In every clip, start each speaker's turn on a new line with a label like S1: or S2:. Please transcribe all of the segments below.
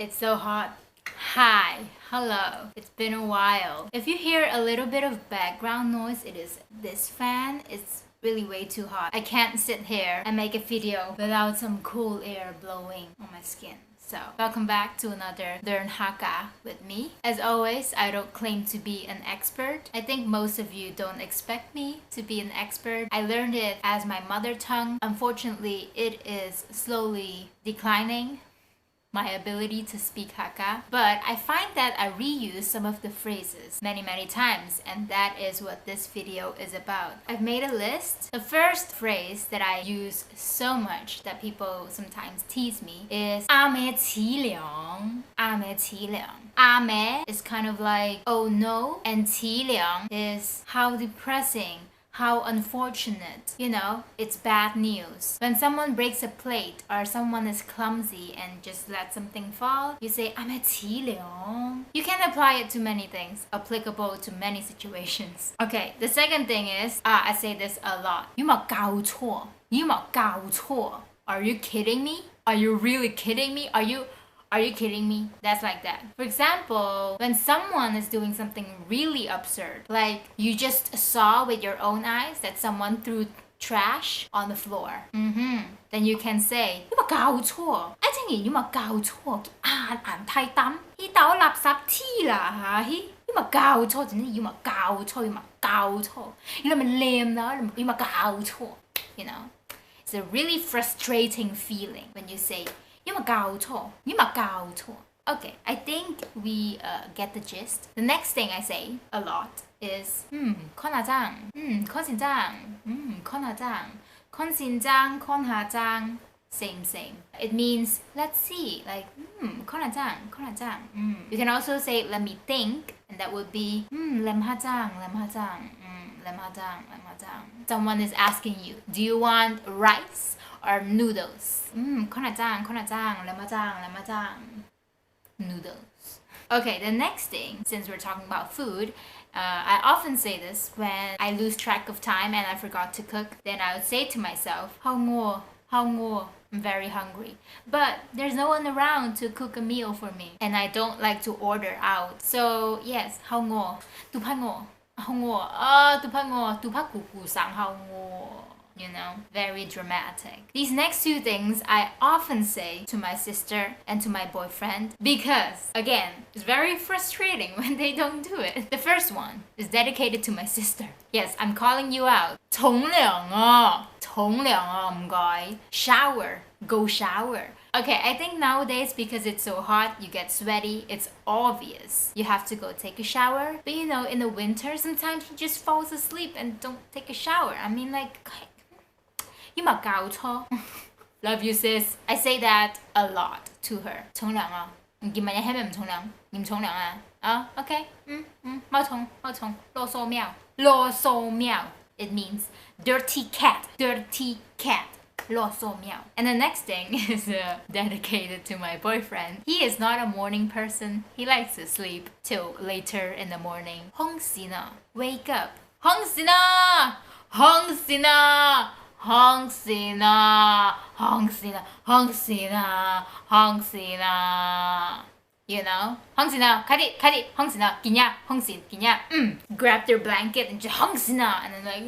S1: It's so hot. Hi, hello. It's been a while. If you hear a little bit of background noise, it is this fan. It's really way too hot. I can't sit here and make a video without some cool air blowing on my skin. So, welcome back to another Learn Hakka with me. As always, I don't claim to be an expert. I think most of you don't expect me to be an expert. I learned it as my mother tongue. Unfortunately, it is slowly declining, my ability to speak Hakka, but I find that I reuse some of the phrases many times, and that is what this video is about. I've made a list. The first phrase that I use so much that people sometimes tease me is Amethyleon. Amethyleon. Ame is kind of like oh no, and Tyleon is how depressing, how unfortunate. You know, it's bad news. When someone breaks a plate or someone is clumsy and just let something fall, you say Amethyleon. You can apply it to many things, applicable to many situations. Okay, the second thing is, I say this a lot. 有冇搞錯? 有冇搞錯? Are you kidding me? Are you really kidding me? Are you kidding me? That's like that. For example, when someone is doing something really absurd, like you just saw with your own eyes that someone threw trash on the floor. Then you can say, 有冇搞錯? I think 有冇搞錯? 眼太淡，呢兜垃圾黐啦嚇，有冇搞錯? 總之有冇搞錯？有冇搞錯？你係咪靚啦？有冇搞錯? You know, it's a really frustrating feeling when you say, 有冇搞錯? 有冇搞錯? Okay, I think we get the gist. The next thing I say a lot is 看下張，看先張，看下張，看先張，看下張. Same. It means let's see, like 看下張，看下張. You can also say let me think, and that would be 諗下張，諗下張，諗下張，諗下張. Someone is asking you, do you want rice or noodles? 看下張，看下張，諗下張，諗下張. Noodles. Okay, the next thing, since we're talking about food, I often say this when I lose track of time and I forgot to cook. Then I would say to myself, 好餓，好餓. I'm very hungry. But there's no one around to cook a meal for me. And I don't like to order out. So yes, 好餓，肚怕餓，好餓，肚怕餓，肚怕咕咕聲，好餓. You know, very dramatic. These next two things I often say to my sister and to my boyfriend because, again, it's very frustrating when they don't do it. The first one is dedicated to my sister. Yes, I'm calling you out. 沖涼啊，沖涼啊，唔該. Shower, go shower. Okay, I think nowadays because it's so hot, you get sweaty, it's obvious you have to go take a shower. But you know, in the winter, sometimes you just fall asleep and don't take a shower. I mean, like, 有冇搞錯? Love you, sis. I say that a lot to her. 沖涼啊，唔見問你係咪唔沖涼？你唔沖涼啊？Okay. 冇沖，囉嗦喵，囉嗦喵. It means dirty cat, dirty cat. 囉嗦喵. And the next thing is dedicated to my boyfriend. He is not a morning person. He likes to sleep till later in the morning. 紅線啊, wake up. 紅線啊，紅線啊。紅線啊，紅線啊，紅線啊，紅線啊. You know? 紅線啊，快啲，紅線啊，見呀，紅線，見呀. Grab their blanket and just 紅線啊, and then like,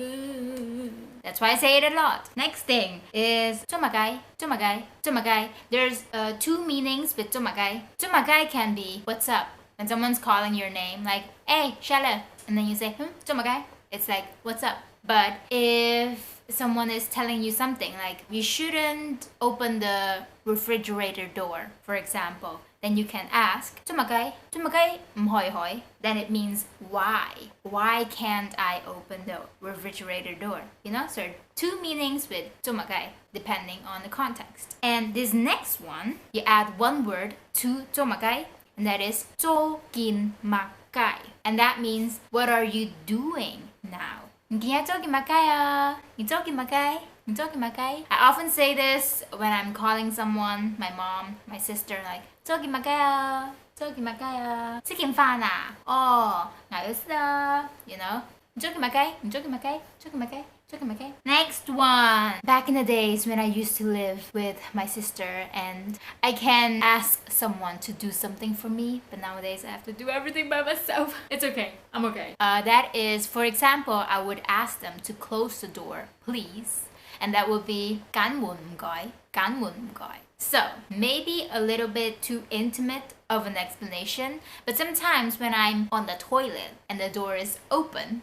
S1: That's why I say it a lot. Next thing is 做乜雞，做乜雞，做乜雞. There's two meanings with 做乜雞. 做乜雞 can be what's up. When someone's calling your name, like, hey, Charlotte, and then you say, 做乜雞? It's like, what's up? But if someone is telling you something like you shouldn't open the refrigerator door, for example, then you can ask, 做乜雞？做乜雞？唔可以開? Then it means why? Why can't I open the refrigerator door? You know, so two meanings with 做乜雞, depending on the context. And this next one, you add one word to 做乜雞, and that is 做緊乜雞. And that means what are you doing now? 你今日做緊乜雞啊？你做緊乜雞？你做緊乜雞? I often say this when I'm calling someone, my mom, my sister, like 做緊乜雞啊？做緊乜雞啊？食緊飯啊？哦，我要食啊。You know? 你做緊乜雞？你做緊乜雞？做緊乜雞？ Okay. Next one. Back in the days when I used to live with my sister and I can ask someone to do something for me, but nowadays I have to do everything by myself. It's okay. I'm okay. That is, for example, I would ask them to close the door, please. And that would be "Can mun goi, can mun goi." So maybe a little bit too intimate of an explanation, but sometimes when I'm on the toilet and the door is open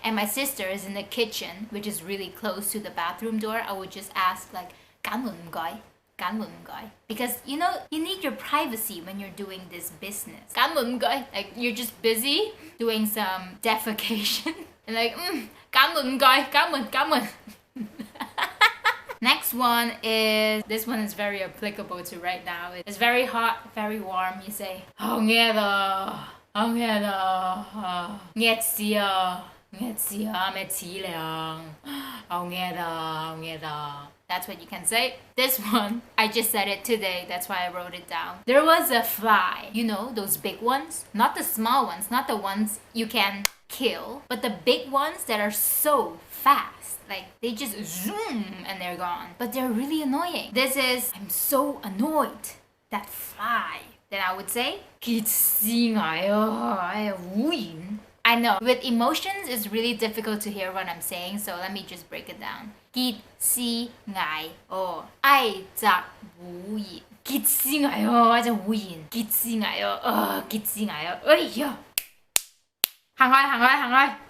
S1: and my sister is in the kitchen, which is really close to the bathroom door, I would just ask like "Can mun goi, can mun goi," because you know you need your privacy when you're doing this business. Can mun goi, like you're just busy doing some defecation and like "Can mun goi, can mun." Next one is, this one is very applicable to right now. It's very hot, very warm. You say, "Oh nghe rồi, oh nghe rồi, nghe chưa, Amethyleon, oh nghe rồi." That's what you can say. This one, I just said it today. That's why I wrote it down. There was a fly. You know, those big ones? Not the small ones, not the ones you can kill, but the big ones that are so fast. Like they just zoom and they're gone. But they're really annoying. This is, I'm so annoyed. That fly. Then I would say, I know, with emotions it's really difficult to hear what I'm saying, so let me just break it down.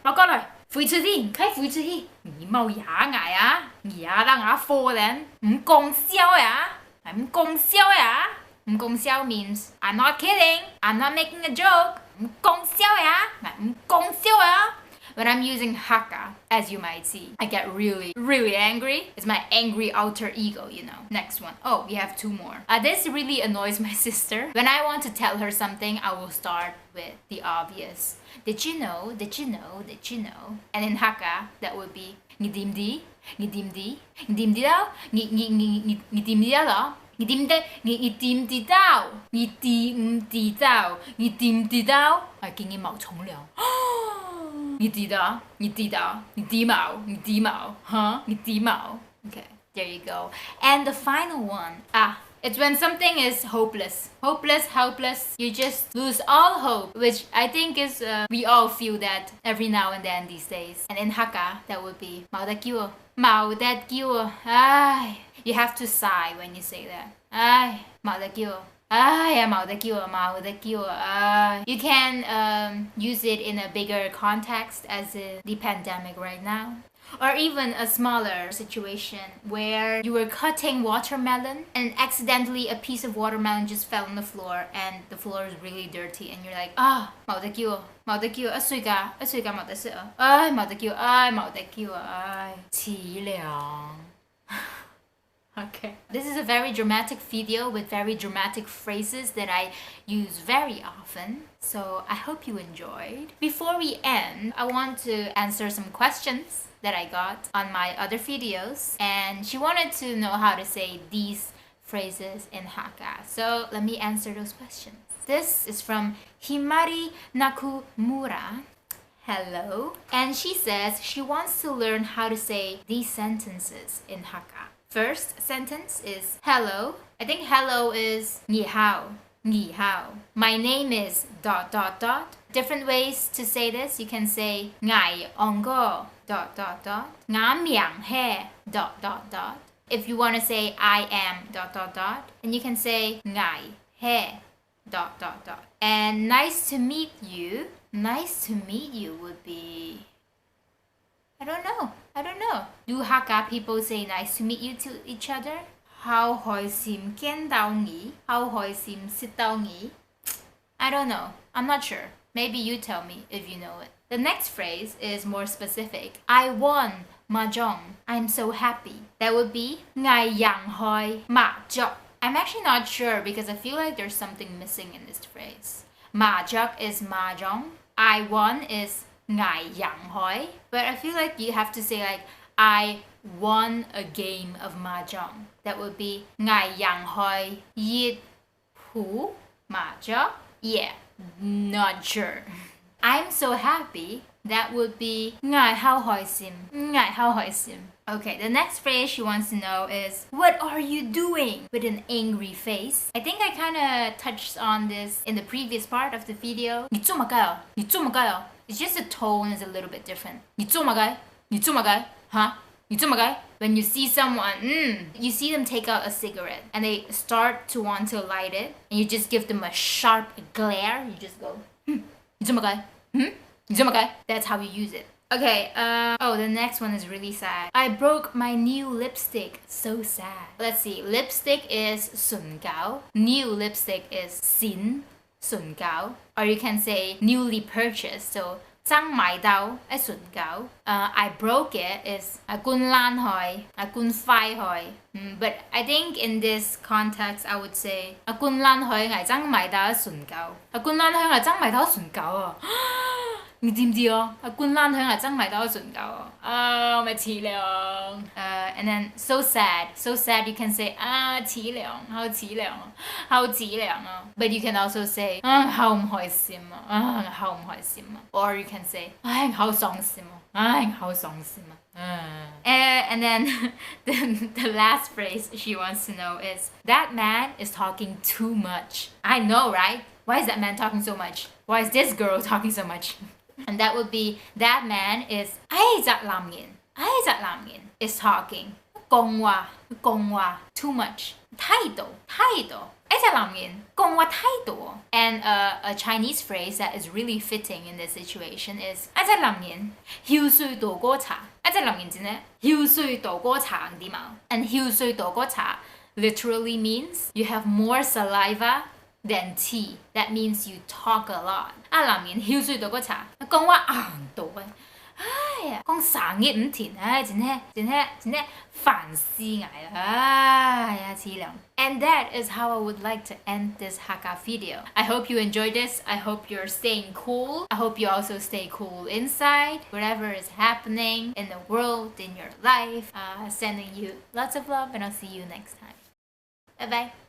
S1: Báo con rồi. Phủi出去，開phủi出去。你冇牙牙啊，牙讓牙科人唔講笑呀，唔講笑呀。唔講笑 means I'm not kidding, I'm not making a joke. 唔講笑呀，唔講笑呀。When I'm using Hakka, as you might see, I get really, really angry. It's my angry alter ego, you know. Next one. Oh, we have two more. This really annoys my sister. When I want to tell her something, I will start with the obvious. Did you know? Did you know? Did you know? And in Hakka, that would be ngidimdi, ngidimdi, ngidimdi đâu, ngidimdi đâu đó. ngidimdi đâu, ngidimdi đâu, ngidimdi đâu. Kinh nghiệm mạo trọng了. 你知道？你知道？你低毛？你低毛？ Huh? 你低毛? Okay, there you go. And the final one. It's when something is hopeless. Hopeless, helpless. You just lose all hope, which I think is, we all feel that every now and then these days. And in Hakka, that would be "Mau dat kiwa. Mau dat kiwa." You have to sigh when you say that. Mau dat kiwa. You can use it in a bigger context as in the pandemic right now. Or even a smaller situation where you were cutting watermelon and accidentally a piece of watermelon just fell on the floor and the floor is really dirty and you're like, mau dat kiwa, mau dat kiwa, mau dat sợ, mau dat kiwa, mau dat kiwa, 凄凉. Okay. This is a very dramatic video with very dramatic phrases that I use very often. So I hope you enjoyed. Before we end, I want to answer some questions that I got on my other videos. And she wanted to know how to say these phrases in Hakka. So let me answer those questions. This is from Himari Nakumura. Hello. And she says she wants to learn how to say these sentences in Hakka. First sentence is hello. I think hello is 你好, 你好. My name is ... Different ways to say this. You can say 我 ongo ... ngã miệng he ... If you want to say I am ... and you can say 我 he ... And nice to meet you. Nice to meet you would be, I don't know. Do Hakka people say nice to meet you to each other? How hoi sim kien dao ngi? How hoi sim sit dao ngi? I don't know. I'm not sure. Maybe you tell me if you know it. The next phrase is more specific. I won mahjong. I'm so happy. That would be ngai yang hoi mahjong. I'm actually not sure because I feel like there's something missing in this phrase. Mahjong is mahjong. I won is ngai yang hoi. But I feel like you have to say like I won a game of mahjong. That would be ngai yang hoi yit hu mahjong. Yeah, not sure. I'm so happy, that would be ngài hao hỏi sim. Ngài hao hỏi sim. Okay, the next phrase she wants to know is, what are you doing? With an angry face. I think I kind of touched on this in the previous part of the video. 你做么该？你做么该？ It's just the tone is a little bit different. 你做么该？你做么该？ Huh? 你做么该? When you see someone, you see them take out a cigarette and they start to want to light it, and you just give them a sharp glare. You just go, 你做么该? 你做么该? That's how you use it. Okay, oh, the next one is really sad. I broke my new lipstick. So sad. Let's see. Lipstick is 唇膏. New lipstick is 新唇膏. Or you can say newly purchased. So 剛買到嘅唇膏. I broke it is 官爛去, 官壞去. But I think in this context, I would say 官爛去係爭買到嘅唇膏. 官爛去係爭買到嘅唇膏啊！你知唔知啊？官爛香係真買到唇膏啊！咪凄涼。And then so sad, so sad. You can say 凄涼，好凄涼，好凄涼啊。But you can also say 好唔開心啊，好唔開心啊。Or you can say 好傷心啊，好傷心啊。And then the last phrase she wants to know is, that man is talking too much. I know, right? Why is that man talking so much? Why is this girl talking so much? And that would be, that man is 隻男人 is talking 講話 too much 太多 隻男人講話太多. And a Chinese phrase that is really fitting in this situation is 隻男人口水多過茶. 隻男人真係口水多過茶啲嘛. And 口水多過茶 literally means you have more saliva than tea. That means you talk a lot. 男人口水多過茶，講話硬到嘅，講成日唔停，真係煩死我啦，凄涼。And that is how I would like to end this Hakka video. I hope you enjoyed this. I hope you're staying cool. I hope you also stay cool inside, whatever is happening in the world, in your life. Sending you lots of love, and I'll see you next time. Bye bye.